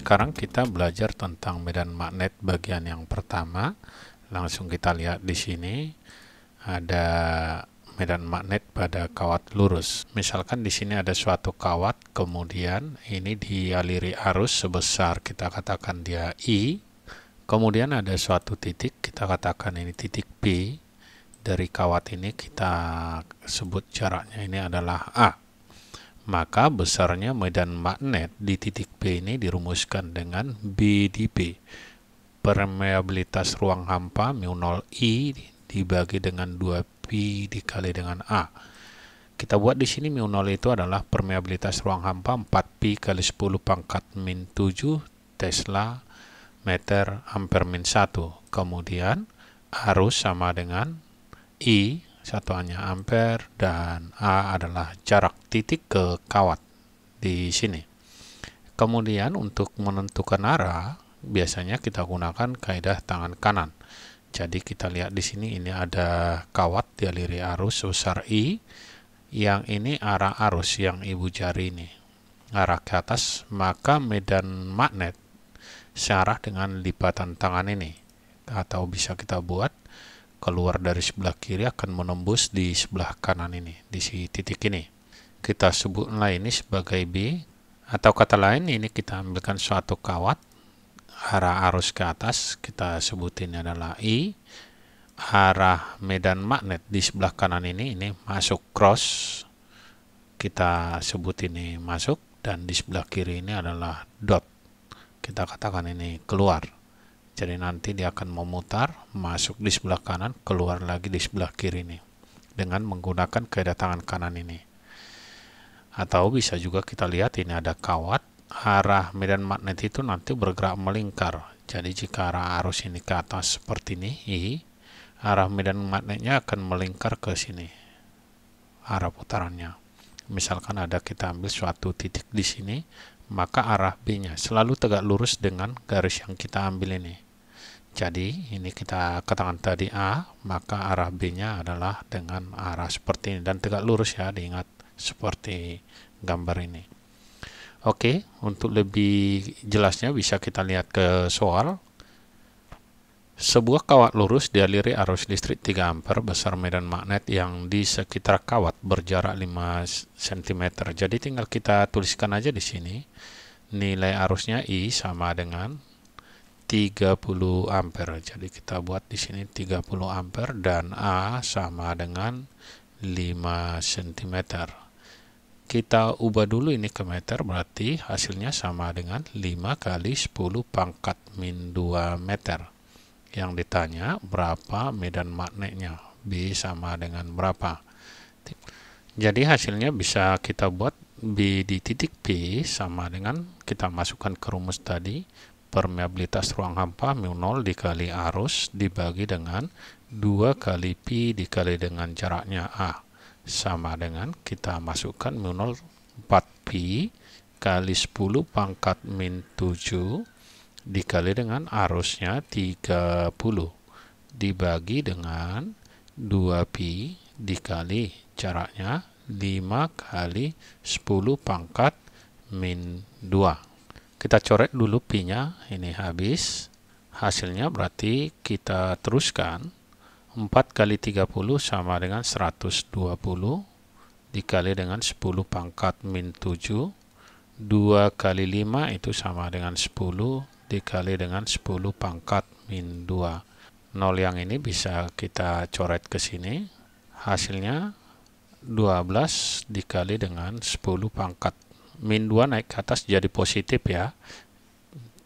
sekarang kita belajar tentang medan magnet bagian yang pertama. Langsung kita lihat di sini ada medan magnet pada kawat lurus. Misalkan di sini ada suatu kawat, kemudian ini dialiri arus sebesar, kita katakan dia I. Kemudian ada suatu titik, kita katakan ini titik P. Dari kawat ini kita sebut jaraknya ini adalah A. Maka besarnya medan magnet di titik P ini dirumuskan dengan B di P. Permeabilitas ruang hampa mu0 I dibagi dengan 2P dikali dengan A. Kita buat di sini mu0 itu adalah permeabilitas ruang hampa 4Pi kali 10 pangkat min 7 Tesla meter ampere min 1. Kemudian arus sama dengan I, satuannya ampere, dan A adalah jarak titik ke kawat di sini. Kemudian untuk menentukan arah, biasanya kita gunakan kaidah tangan kanan. Jadi kita lihat di sini ini ada kawat dialiri arus sebesar I, yang ini arah arus yang ibu jari ini, arah ke atas, maka medan magnet searah dengan lipatan tangan ini, atau bisa kita buat keluar dari sebelah kiri akan menembus di sebelah kanan ini, di titik ini. Kita sebutlah ini sebagai B, atau kata lain ini kita ambilkan suatu kawat, arah arus ke atas, kita sebutin adalah I, arah medan magnet di sebelah kanan ini masuk cross, kita sebut ini masuk, dan di sebelah kiri ini adalah dot, kita katakan ini keluar. Jadi nanti dia akan memutar, masuk di sebelah kanan, keluar lagi di sebelah kiri ini, dengan menggunakan kaidah tangan kanan ini. Atau bisa juga kita lihat ini ada kawat, arah medan magnet itu nanti bergerak melingkar. Jadi jika arah arus ini ke atas seperti ini, I, arah medan magnetnya akan melingkar ke sini, arah putarannya. Misalkan ada kita ambil suatu titik di sini, maka arah B-nya selalu tegak lurus dengan garis yang kita ambil ini. Jadi ini kita katakan tadi A, maka arah B-nya adalah dengan arah seperti ini, dan tegak lurus ya, diingat seperti gambar ini. Oke, untuk lebih jelasnya bisa kita lihat ke soal. Sebuah kawat lurus dialiri arus listrik 3 ampere, besar medan magnet yang di sekitar kawat berjarak 5 cm. Jadi tinggal kita tuliskan aja di sini. Nilai arusnya I sama dengan 30 ampere. Jadi kita buat di sini 30 ampere dan A sama dengan 5 cm. Kita ubah dulu ini ke meter, berarti hasilnya sama dengan 5 kali 10 pangkat min 2 meter. Yang ditanya berapa medan magnetnya, B sama dengan berapa. Jadi hasilnya bisa kita buat B di titik P sama dengan, kita masukkan ke rumus tadi, permeabilitas ruang hampa mu0 dikali arus dibagi dengan 2 kali Pi dikali dengan jaraknya A, sama dengan kita masukkan mu0 4Pi kali 10 pangkat min 7 dikali dengan arusnya 30 dibagi dengan 2Pi dikali jaraknya 5 kali 10 pangkat min 2. Kita coret dulu Pi-nya, ini habis. Hasilnya berarti kita teruskan 4 kali 30 sama dengan 120 dikali dengan 10 pangkat min 7. 2 kali 5 itu sama dengan 10 dikali dengan 10 pangkat min 2. 0 yang ini bisa kita coret ke sini. Hasilnya 12 dikali dengan 10 pangkat min 2 naik ke atas jadi positif ya.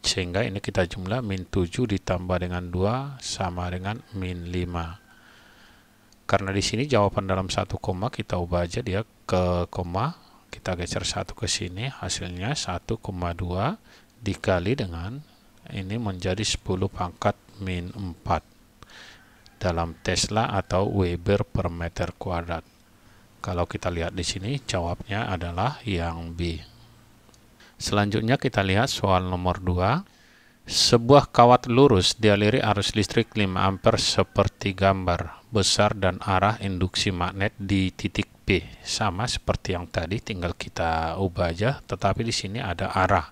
Sehingga ini kita jumlah min 7 ditambah dengan 2 sama dengan min 5. Karena di sini jawaban dalam satu koma, kita ubah aja dia ke koma. Kita geser 1 ke sini, hasilnya 1,2 dikali dengan ini menjadi 10 pangkat min 4 dalam Tesla atau Weber per meter kuadrat. Kalau kita lihat di sini jawabnya adalah yang B. Selanjutnya kita lihat soal nomor 2. Sebuah kawat lurus dialiri arus listrik 5 ampere seperti gambar, besar dan arah induksi magnet di titik P. Sama seperti yang tadi, tinggal kita ubah aja, tetapi di sini ada arah.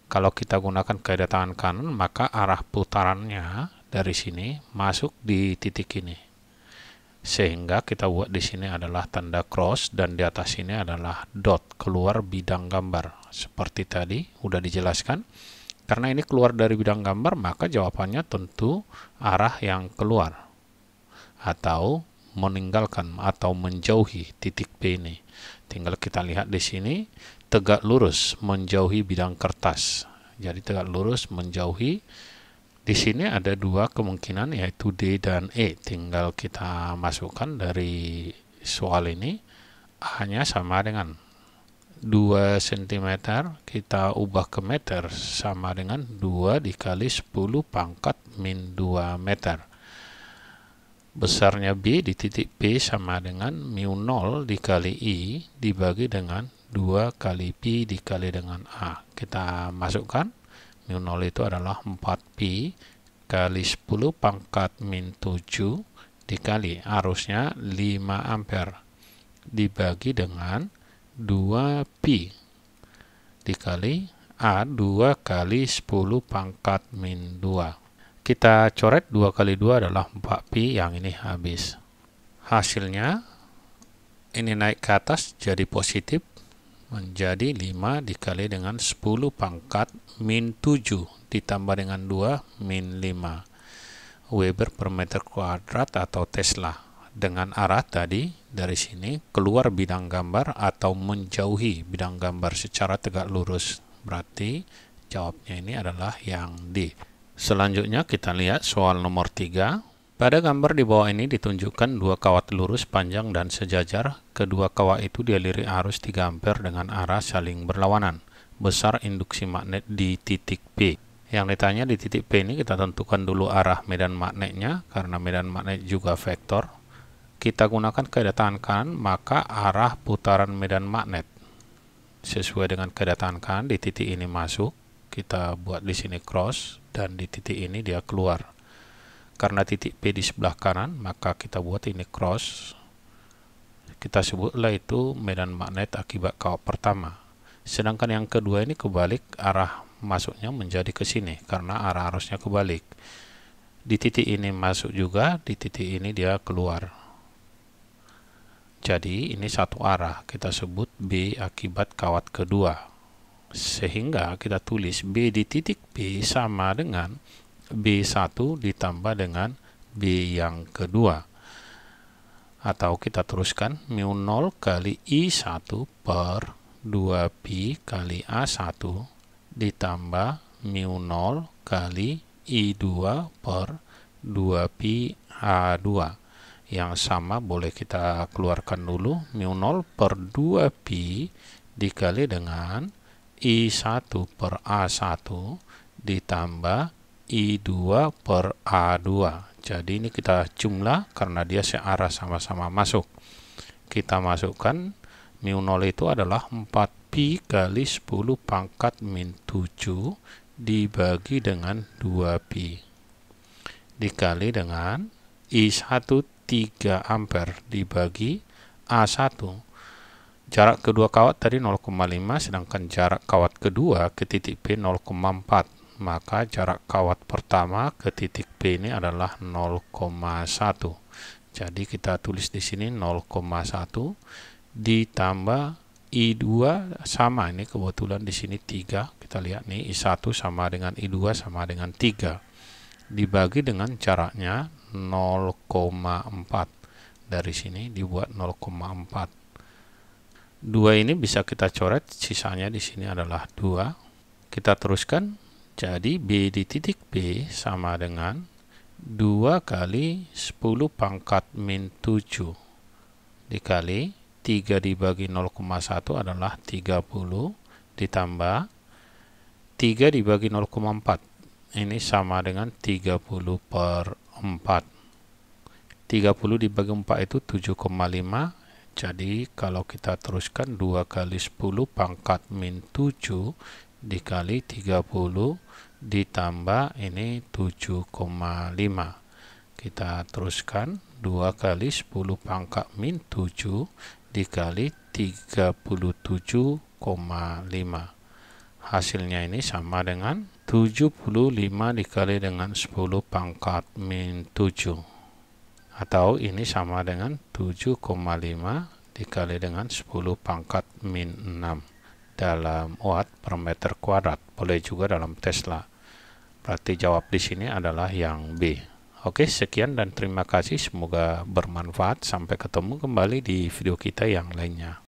Kalau kita gunakan kaidah tangan kanan, maka arah putarannya dari sini masuk di titik ini. Sehingga kita buat di sini adalah tanda cross dan di atas ini adalah dot, keluar bidang gambar. Seperti tadi udah dijelaskan. Karena ini keluar dari bidang gambar, maka jawabannya tentu arah yang keluar atau meninggalkan atau menjauhi titik P ini. Tinggal kita lihat di sini, tegak lurus menjauhi bidang kertas. Jadi tegak lurus menjauhi. Di sini ada dua kemungkinan, yaitu D dan E. Tinggal kita masukkan dari soal ini. A-nya sama dengan 2 cm, kita ubah ke meter, sama dengan 2 dikali 10 pangkat min 2 meter. Besarnya B di titik P sama dengan mu 0 dikali I dibagi dengan 2 kali Pi dikali dengan A. Kita masukkan, mu 0 itu adalah 4Pi kali 10 pangkat min 7 dikali arusnya 5 ampere dibagi dengan 2Pi dikali A 2 kali 10 pangkat min 2. Kita coret 2 kali 2 adalah 4Pi, yang ini habis. Hasilnya ini naik ke atas jadi positif, menjadi 5 dikali dengan 10 pangkat min 7 ditambah dengan 2 min 5 Weber per meter kuadrat atau Tesla. Dengan arah tadi dari sini keluar bidang gambar atau menjauhi bidang gambar secara tegak lurus. Berarti jawabnya ini adalah yang D. Selanjutnya kita lihat soal nomor 3. Pada gambar di bawah ini ditunjukkan dua kawat lurus panjang dan sejajar. Kedua kawat itu dialiri arus 3 ampere dengan arah saling berlawanan. Besar induksi magnet di titik P. Yang ditanya di titik P ini kita tentukan dulu arah medan magnetnya, karena medan magnet juga vektor. Kita gunakan kaidah tangan kanan, maka arah putaran medan magnet sesuai dengan kaidah tangan kanan di titik ini masuk. Kita buat di sini cross dan di titik ini dia keluar. Karena titik P di sebelah kanan, maka kita buat ini cross. Kita sebutlah itu medan magnet akibat kawat pertama. Sedangkan yang kedua ini kebalik, arah masuknya menjadi ke sini karena arah arusnya kebalik. Di titik ini masuk juga, di titik ini dia keluar. Jadi ini satu arah, kita sebut B akibat kawat kedua. Sehingga kita tulis B di titik P sama dengan B1 ditambah dengan B yang kedua. Atau kita teruskan mu 0 kali I1 per 2Pi kali A1 ditambah mu 0 kali I2 per 2Pi A2. Yang sama boleh kita keluarkan dulu, mu 0 per 2Pi dikali dengan I1 per A1 ditambah I2 per A2. Jadi ini kita jumlah karena dia searah sama-sama masuk. Kita masukkan mu 0 itu adalah 4Pi kali 10 pangkat min 7 dibagi dengan 2Pi dikali dengan I1 3 ampere dibagi A1. Jarak kedua kawat tadi 0,5, sedangkan jarak kawat kedua ke titik P 0,4. Maka jarak kawat pertama ke titik P ini adalah 0,1. Jadi kita tulis di sini 0,1 ditambah I2 sama, ini kebetulan di sini 3. Kita lihat nih I1 sama dengan I2 sama dengan 3. Dibagi dengan jaraknya 0,4. Dari sini dibuat 0,4. 2 ini bisa kita coret, sisanya di sini adalah 2. Kita teruskan, jadi B di titik P sama dengan 2 kali 10 pangkat min 7 dikali 3 dibagi 0,1 adalah 30 ditambah 3 dibagi 0,4. Ini sama dengan 30 per 4. 30 dibagi 4 itu 7,5. Jadi kalau kita teruskan 2 kali 10 pangkat min 7 dikali 30 ditambah ini 7,5. Kita teruskan 2 kali 10 pangkat min 7 dikali 37,5. hasilnya ini sama dengan 75 dikali dengan 10 pangkat min 7, atau ini sama dengan 7,5 dikali dengan 10 pangkat min 6 dalam watt per meter kuadrat. Boleh juga dalam Tesla. Berarti jawab di sini adalah yang B. Oke, sekian dan terima kasih. Semoga bermanfaat. Sampai ketemu kembali di video kita yang lainnya.